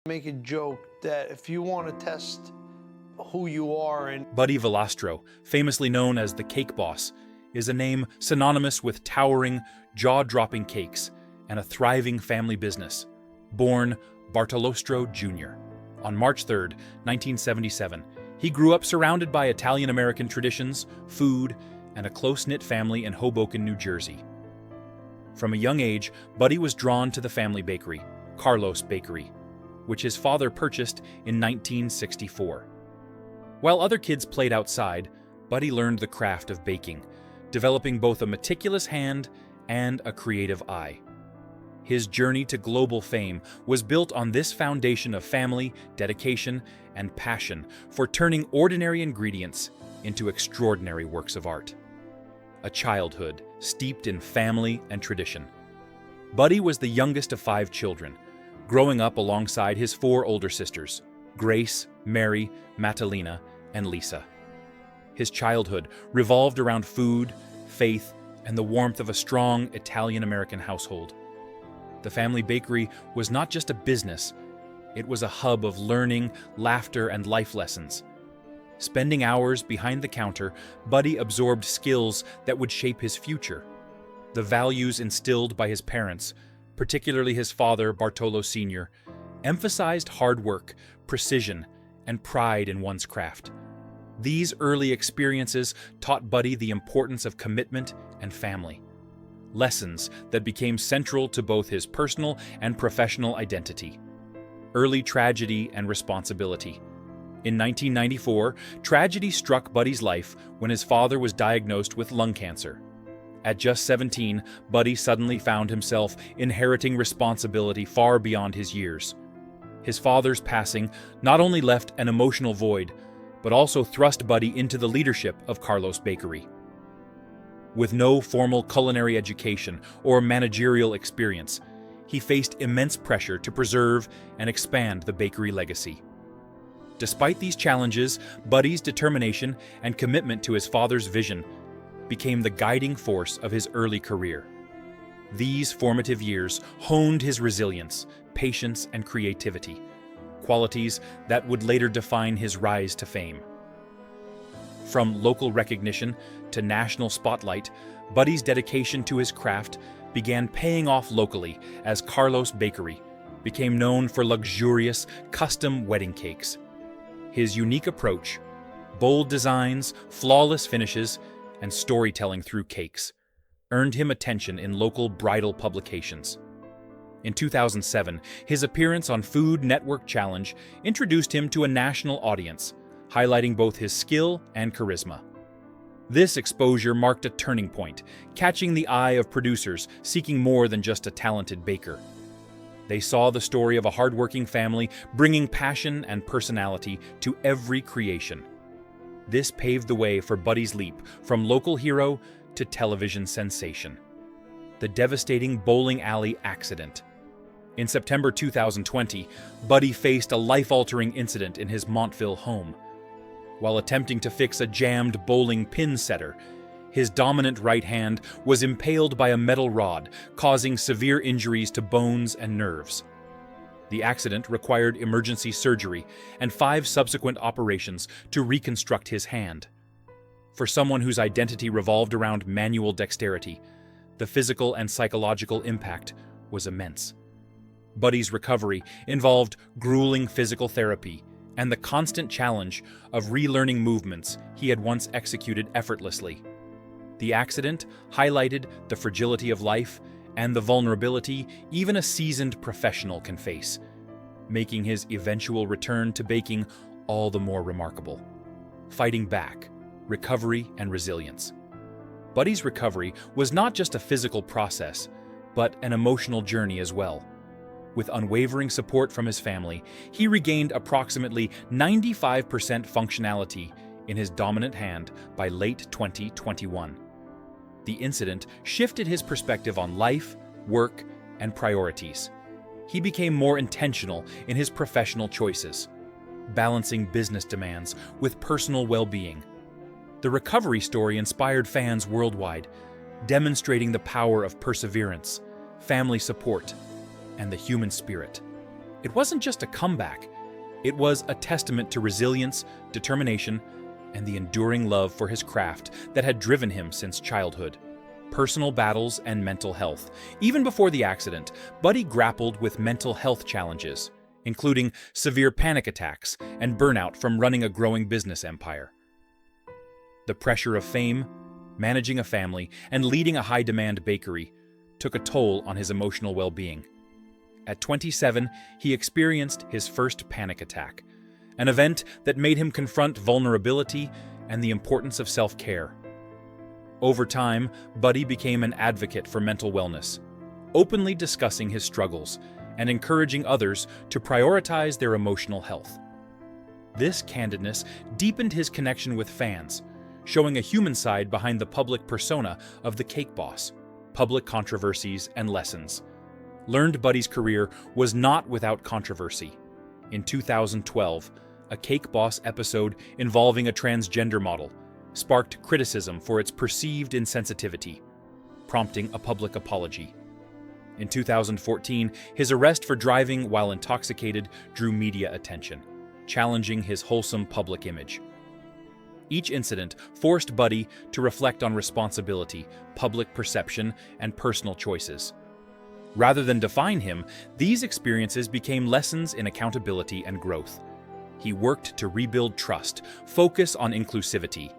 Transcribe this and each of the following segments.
Make a joke that if you want to test who you are and Buddy Valastro, famously known as the Cake Boss, is a name synonymous with towering, jaw-dropping cakes and a thriving family business. Born Bartolostro Jr. on March 3, 1977, he grew up surrounded by Italian-American traditions, food, and a close-knit family in Hoboken, New Jersey. From a young age, Buddy was drawn to the family bakery, Carlos Bakery, which his father purchased in 1964. While other kids played outside, Buddy learned the craft of baking, developing both a meticulous hand and a creative eye. His journey to global fame was built on this foundation of family, dedication, and passion for turning ordinary ingredients into extraordinary works of art. A childhood steeped in family and tradition. Buddy was the youngest of 5 children, growing up alongside his 4 older sisters, Grace, Mary, Matalina, and Lisa. His childhood revolved around food, faith, and the warmth of a strong Italian-American household. The family bakery was not just a business, it was a hub of learning, laughter, and life lessons. Spending hours behind the counter, Buddy absorbed skills that would shape his future. The values instilled by his parents, particularly his father, Bartolo Sr., emphasized hard work, precision, and pride in one's craft. These early experiences taught Buddy the importance of commitment and family, lessons that became central to both his personal and professional identity. Early tragedy and responsibility. In 1994, tragedy struck Buddy's life when his father was diagnosed with lung cancer. At just 17, Buddy suddenly found himself inheriting responsibility far beyond his years. His father's passing not only left an emotional void, but also thrust Buddy into the leadership of Carlos Bakery. With no formal culinary education or managerial experience, he faced immense pressure to preserve and expand the bakery legacy. Despite these challenges, Buddy's determination and commitment to his father's vision became the guiding force of his early career. These formative years honed his resilience, patience, and creativity, qualities that would later define his rise to fame. From local recognition to national spotlight, Buddy's dedication to his craft began paying off locally as Carlos Bakery became known for luxurious, custom wedding cakes. His unique approach, bold designs, flawless finishes, and storytelling through cakes earned him attention in local bridal publications. In 2007, his appearance on Food Network Challenge introduced him to a national audience, highlighting both his skill and charisma. This exposure marked a turning point, catching the eye of producers seeking more than just a talented baker. They saw the story of a hardworking family bringing passion and personality to every creation. This paved the way for Buddy's leap from local hero to television sensation. The devastating bowling alley accident. In September 2020, Buddy faced a life-altering incident in his Montville home. While attempting to fix a jammed bowling pin setter, his dominant right hand was impaled by a metal rod, causing severe injuries to bones and nerves. The accident required emergency surgery and 5 subsequent operations to reconstruct his hand. For someone whose identity revolved around manual dexterity, the physical and psychological impact was immense. Buddy's recovery involved grueling physical therapy and the constant challenge of relearning movements he had once executed effortlessly. The accident highlighted the fragility of life and the vulnerability even a seasoned professional can face, making his eventual return to baking all the more remarkable. Fighting back, recovery, and resilience. Buddy's recovery was not just a physical process, but an emotional journey as well. With unwavering support from his family, he regained approximately 95% functionality in his dominant hand by late 2021. The incident shifted his perspective on life, work, and priorities. He became more intentional in his professional choices, balancing business demands with personal well-being. The recovery story inspired fans worldwide, demonstrating the power of perseverance, family support, and the human spirit. It wasn't just a comeback, it was a testament to resilience, determination, and the enduring love for his craft that had driven him since childhood. Personal battles and mental health. Even before the accident, Buddy grappled with mental health challenges, including severe panic attacks and burnout from running a growing business empire. The pressure of fame, managing a family, and leading a high-demand bakery took a toll on his emotional well-being. At 27, he experienced his first panic attack, an event that made him confront vulnerability and the importance of self-care. Over time, Buddy became an advocate for mental wellness, openly discussing his struggles and encouraging others to prioritize their emotional health. This candidness deepened his connection with fans, showing a human side behind the public persona of the cake boss, public controversies and lessons. Learned Buddy's career was not without controversy. In 2012, a Cake Boss episode involving a transgender model sparked criticism for its perceived insensitivity, prompting a public apology. In 2014, his arrest for driving while intoxicated drew media attention, challenging his wholesome public image. Each incident forced Buddy to reflect on responsibility, public perception, and personal choices. Rather than define him, these experiences became lessons in accountability and growth. He worked to rebuild trust, focus on inclusivity,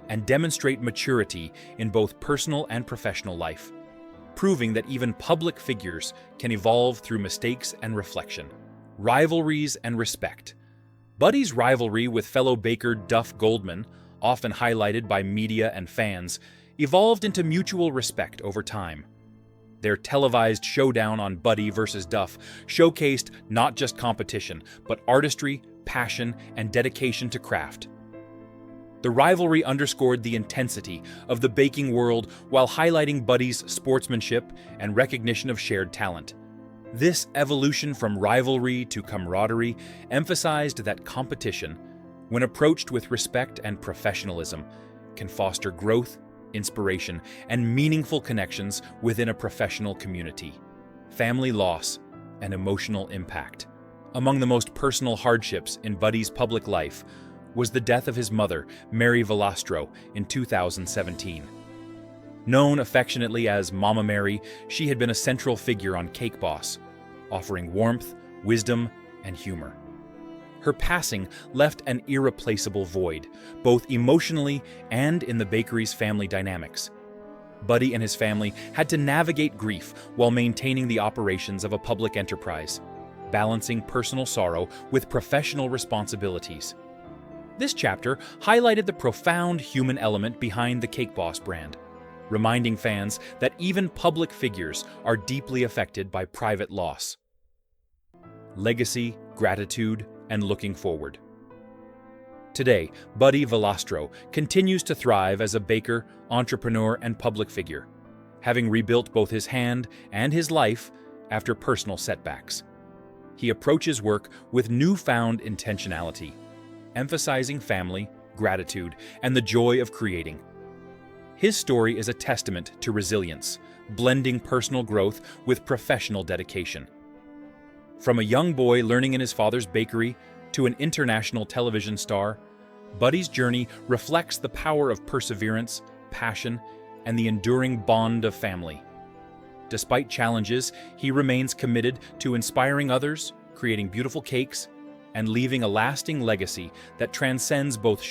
and demonstrate maturity in both personal and professional life, proving that even public figures can evolve through mistakes and reflection. Rivalries and respect. Buddy's rivalry with fellow baker Duff Goldman, often highlighted by media and fans, evolved into mutual respect over time. Their televised showdown on Buddy versus Duff showcased not just competition, but artistry, passion, and dedication to craft. The rivalry underscored the intensity of the baking world while highlighting Buddy's sportsmanship and recognition of shared talent. This evolution from rivalry to camaraderie emphasized that competition, when approached with respect and professionalism, can foster growth, inspiration, and meaningful connections within a professional community. Family loss and emotional impact. Among the most personal hardships in Buddy's public life was the death of his mother, Mary Valastro, in 2017. Known affectionately as Mama Mary, she had been a central figure on Cake Boss, offering warmth, wisdom, and humor. Her passing left an irreplaceable void, both emotionally and in the bakery's family dynamics. Buddy and his family had to navigate grief while maintaining the operations of a public enterprise, balancing personal sorrow with professional responsibilities. This chapter highlighted the profound human element behind the Cake Boss brand, reminding fans that even public figures are deeply affected by private loss. Legacy, gratitude, and looking forward. Today, Buddy Valastro continues to thrive as a baker, entrepreneur, and public figure, having rebuilt both his hand and his life after personal setbacks. He approaches work with newfound intentionality, emphasizing family, gratitude, and the joy of creating. His story is a testament to resilience, blending personal growth with professional dedication. From a young boy learning in his father's bakery to an international television star, Buddy's journey reflects the power of perseverance, passion, and the enduring bond of family. Despite challenges, he remains committed to inspiring others, creating beautiful cakes, and leaving a lasting legacy that transcends both